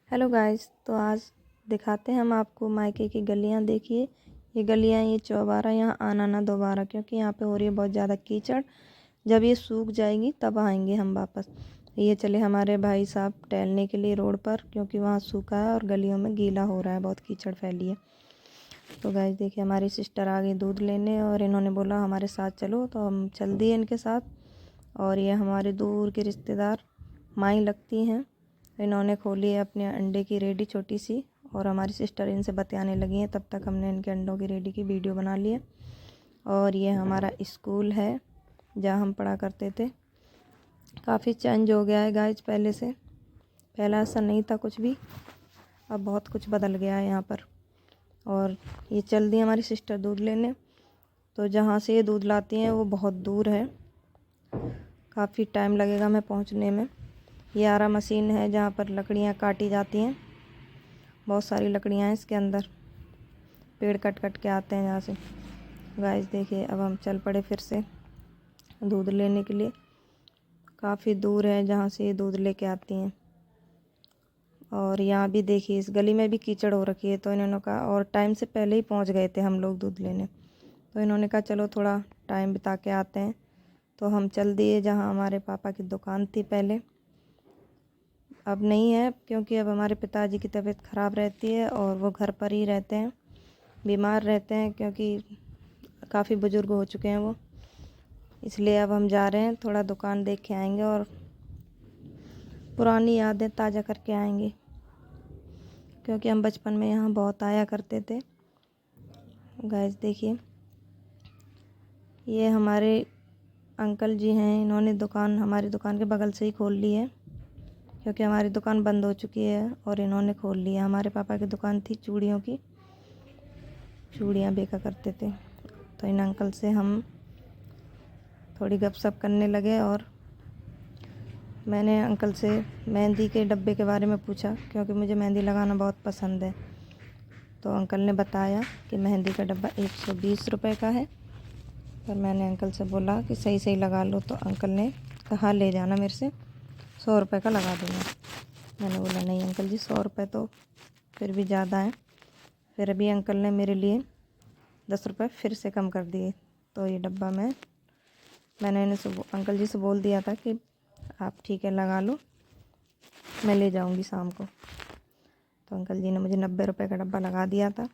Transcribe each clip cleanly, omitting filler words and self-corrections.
Hello guys, तो आज दिखाते हैं हम आपको मायके की गलियां। देखिए ये गलियां, ये चौबारा, यहाँ आना ना दोबारा, क्योंकि यहाँ पे हो रही है बहुत ज़्यादा कीचड़। जब ये सूख जाएगी तब आएंगे हम वापस। ये चले हमारे भाई साहब टहलने के लिए रोड पर, क्योंकि वहाँ सूखा है और गलियों में गीला हो रहा है, बहुत कीचड़ फैली है। तो गाइस देखिए हमारी सिस्टर आ गई दूध लेने और इन्होंने बोला हमारे साथ चलो, तो हम चल दिए इनके साथ। और ये हमारे दूर के रिश्तेदार माई लगती हैं, इन्होंने खोली है अपने अंडे की रेडी छोटी सी, और हमारी सिस्टर इनसे बतियाने लगी हैं। तब तक हमने इनके अंडों की रेडी की वीडियो बना ली है। और ये हमारा स्कूल है जहाँ हम पढ़ा करते थे। काफ़ी चेंज हो गया है गाइज पहले से, पहला ऐसा नहीं था कुछ भी, अब बहुत कुछ बदल गया है यहाँ पर। और ये चल दी हमारी सिस्टर दूध लेने। तो जहाँ से ये दूध लाती हैं वो बहुत दूर है, काफ़ी टाइम लगेगा हमें पहुँचने में। ये आरा मशीन है जहाँ पर लकड़ियाँ काटी जाती हैं, बहुत सारी लकड़ियाँ हैं इसके अंदर, पेड़ कट कट के आते हैं यहाँ से। गाइस देखिए अब हम चल पड़े फिर से दूध लेने के लिए। काफ़ी दूर है जहाँ से ये दूध लेके आती हैं। और यहाँ भी देखिए इस गली में भी कीचड़ हो रखी है, तो इन्होंने कहा, और टाइम से पहले ही पहुँच गए थे हम लोग दूध लेने, तो इन्होंने कहा चलो थोड़ा टाइम बिता के आते हैं। तो हम चल दिए जहाँ हमारे पापा की दुकान थी पहले। अब नहीं है, क्योंकि अब हमारे पिताजी की तबीयत ख़राब रहती है और वो घर पर ही रहते हैं, बीमार रहते हैं, क्योंकि काफ़ी बुज़ुर्ग हो चुके हैं वो। इसलिए अब हम जा रहे हैं, थोड़ा दुकान देख के आएंगे और पुरानी यादें ताज़ा करके आएंगे, क्योंकि हम बचपन में यहाँ बहुत आया करते थे। गाइस देखिए ये हमारे अंकल जी हैं, इन्होंने दुकान हमारी दुकान के बगल से ही खोल ली है, क्योंकि हमारी दुकान बंद हो चुकी है और इन्होंने खोल ली है। हमारे पापा की दुकान थी चूड़ियों की, चूड़ियाँ बेचा करते थे। तो इन अंकल से हम थोड़ी गपशप करने लगे और मैंने अंकल से मेहंदी के डब्बे के बारे में पूछा, क्योंकि मुझे मेहंदी लगाना बहुत पसंद है। तो अंकल ने बताया कि मेहंदी का डब्बा 120 रुपए का है। पर मैंने अंकल से बोला कि सही सही लगा लो, तो अंकल ने कहा ले जाना मेरे से, 100 रुपये का लगा दूँगा। मैंने बोला नहीं अंकल जी, 100 रुपये तो फिर भी ज़्यादा है। फिर अभी अंकल ने मेरे लिए 10 रुपये फिर से कम कर दिए। तो ये डब्बा मैंने इन्हें अंकल जी से बोल दिया था कि आप ठीक है लगा लो, मैं ले जाऊंगी शाम को। तो अंकल जी ने मुझे 90 रुपये का डब्बा लगा दिया था।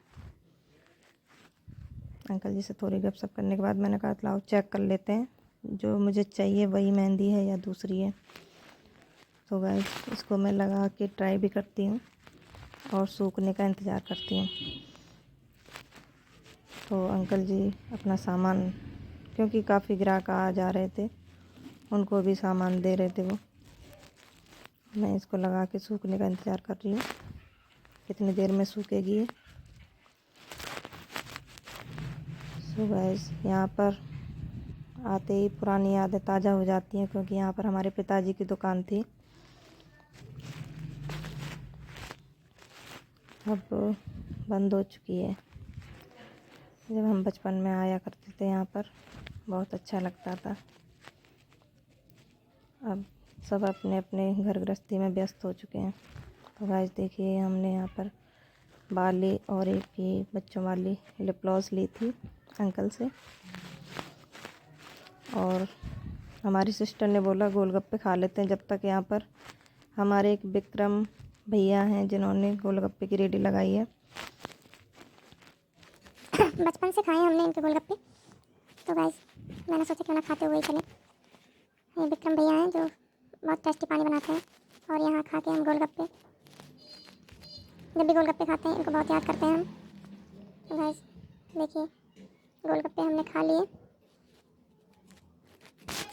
अंकल जी से थोड़ी गपशप करने के बाद मैंने कहा लाओ चेक कर लेते हैं, जो मुझे चाहिए वही मेहंदी है या दूसरी है। तो गाइस इसको मैं लगा के ट्राई भी करती हूँ और सूखने का इंतज़ार करती हूँ। तो अंकल जी अपना सामान, क्योंकि काफ़ी ग्राहक आ जा रहे थे, उनको भी सामान दे रहे थे वो। मैं इसको लगा के सूखने का इंतज़ार कर रही हूँ, कितनी देर में सूखेगी ये। सो गाइस यहाँ पर आते ही पुरानी यादें ताज़ा हो जाती हैं, क्योंकि यहाँ पर हमारे पिताजी की दुकान थी। अब बंद हो चुकी है। जब हम बचपन में आया करते थे यहाँ पर बहुत अच्छा लगता था। अब सब अपने अपने घर गृहस्थी में व्यस्त हो चुके हैं। तो गाइस देखिए हमने यहाँ पर बाली और एक ये बच्चों वाली लिप ग्लॉस ली थी अंकल से। और हमारी सिस्टर ने बोला गोलगप्पे खा लेते हैं जब तक। यहाँ पर हमारे एक विक्रम भैया हैं जिन्होंने गोलगप्पे की रेडी लगाई है। बचपन से खाए हमने इनके गोलगप्पे, तो गाइस मैंने सोचा क्यों ना खाते हुए ही चले। ये विक्रम भैया हैं जो बहुत टेस्टी पानी बनाते हैं, और यहाँ खा के हम गोलगप्पे, जब भी गोलगप्पे खाते हैं इनको बहुत याद करते हैं हम। तो गाइस देखिए गोलगप्पे हमने खा लिए।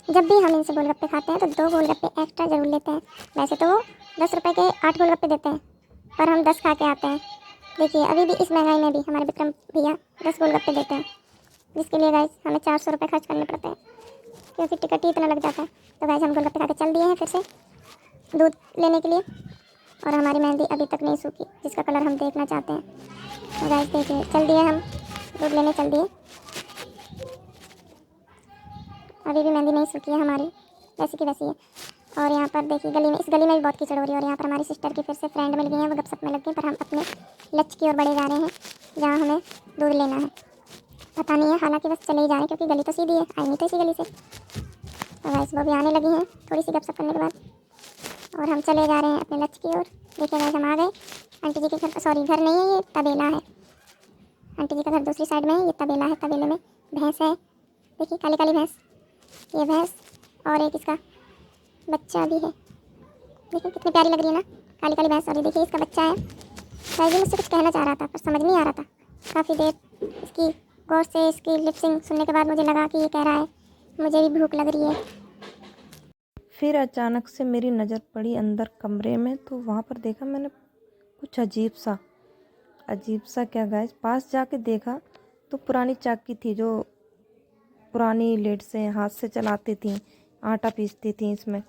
जब भी हम इनसे गोलगप्पे खाते हैं तो 2 गोलगप्पे एक्स्ट्रा ज़रूर लेते हैं। वैसे तो वो 10 रुपये के 8 गोलगप्पे देते हैं, पर हम 10 खा के आते हैं। देखिए अभी भी इस महंगाई में भी हमारे विक्रम भैया 10 गोलगप्पे देते हैं, जिसके लिए गाइस हमें 400 रुपये खर्च करने पड़ते हैं, क्योंकि टिकट ही इतना लग जाता है। तो गाइस हम गोलगप्पे खा के चल दिए हैं फिर से दूध लेने के लिए, और हमारी मेहंदी अभी तक नहीं सूखी जिसका कलर हम देखना चाहते हैं। तो गाइस देखिए चल दिए हम दूध लेने, चल दिए। अभी भी मेहंदी नहीं सूखी है हमारी, वैसी की वैसी है। और यहाँ पर देखिए गली में, इस गली में भी बहुत कीचड़ हो रही है। और यहाँ पर हमारी सिस्टर की फिर से फ्रेंड मिल गई हैं, वो गपशप में लग गई। पर हम अपने लक्ष्य की ओर बढ़े जा रहे हैं जहाँ हमें दूध लेना है। पता नहीं है, हालांकि बस चले ही जा रहे हैं क्योंकि गली तो सीधी है, आई नहीं तो इसी गली से। तो गाइस वो भी आने लगी हैं थोड़ी सी गपशप करने के बाद, और हम चले जा रहे हैं अपने लक्ष्य की ओर। देखिए गाइस हम आ गए आंटी जी के घर। सॉरी, घर नहीं है, ये तबेला है। आंटी जी का घर दूसरी साइड में है, ये तबेला है। तबेले में भैंस है, देखिए काली काली भैंस, ये भैंस, और एक इसका बच्चा भी है। देखिए कितनी प्यारी लग रही है ना, काली काली भैंस। और ये देखिए इसका बच्चा है। शायद ये मुझसे कुछ कहना चाह रहा था पर समझ नहीं आ रहा था। काफ़ी देर इसकी गौर से इसकी लिपसिंग सुनने के बाद मुझे लगा कि ये कह रहा है मुझे भी भूख लग रही है। फिर अचानक से मेरी नज़र पड़ी अंदर कमरे में, तो वहाँ पर देखा मैंने कुछ अजीब सा क्या गाइस, पास जाके देखा तो पुरानी चाकी थी जो पुरानी लेड से हाथ से चलाती थी, आटा पीसती थी इसमें।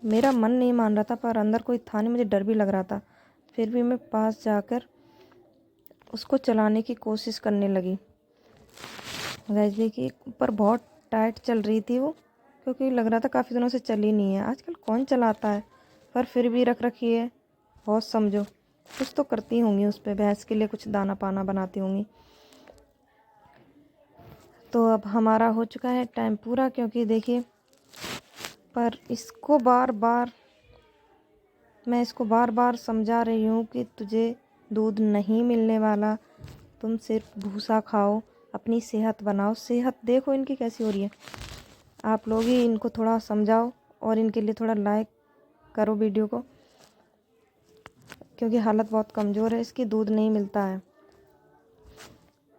मेरा मन नहीं मान रहा था पर अंदर कोई था नहीं, मुझे डर भी लग रहा था। फिर भी मैं पास जाकर उसको चलाने की कोशिश करने लगी। गाइस देखिए पर बहुत टाइट चल रही थी वो, क्योंकि लग रहा था काफ़ी दिनों से चली नहीं है। आजकल कौन चलाता है, पर फिर भी रख रखी है। बहुत समझो कुछ तो करती होंगी उस पर, भैंस के लिए कुछ दाना पाना बनाती होंगी। तो अब हमारा हो चुका है टाइम पूरा, क्योंकि देखिए पर मैं इसको बार बार समझा रही हूँ कि तुझे दूध नहीं मिलने वाला, तुम सिर्फ भूसा खाओ, अपनी सेहत बनाओ। सेहत देखो इनकी कैसी हो रही है। आप लोग ही इनको थोड़ा समझाओ और इनके लिए थोड़ा लाइक करो वीडियो को, क्योंकि हालत बहुत कमज़ोर है इसकी, दूध नहीं मिलता है।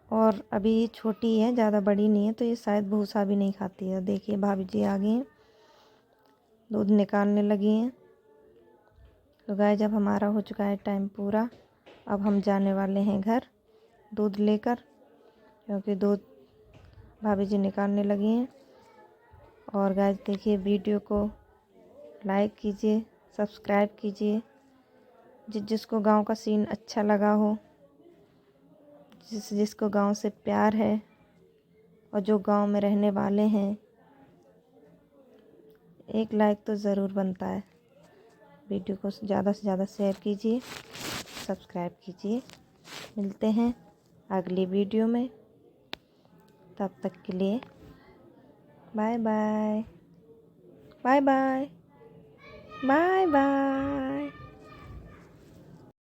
और अभी छोटी है, ज़्यादा बड़ी नहीं है, तो ये शायद भूसा भी नहीं खाती है। देखिए भाभी जी आ गई हैं, दूध निकालने लगी हैं। तो गाइस जब हमारा हो चुका है टाइम पूरा, अब हम जाने वाले हैं घर दूध लेकर, क्योंकि दूध भाभी जी निकालने लगी हैं। और गाइस देखिए वीडियो को लाइक कीजिए, सब्सक्राइब कीजिए। जिसको गांव का सीन अच्छा लगा हो, जिसको गांव से प्यार है और जो गांव में रहने वाले हैं, एक लाइक तो ज़रूर बनता है। वीडियो को ज़्यादा से ज़्यादा शेयर कीजिए, सब्सक्राइब कीजिए। मिलते हैं अगली वीडियो में, तब तक के लिए bye bye bye bye bye bye.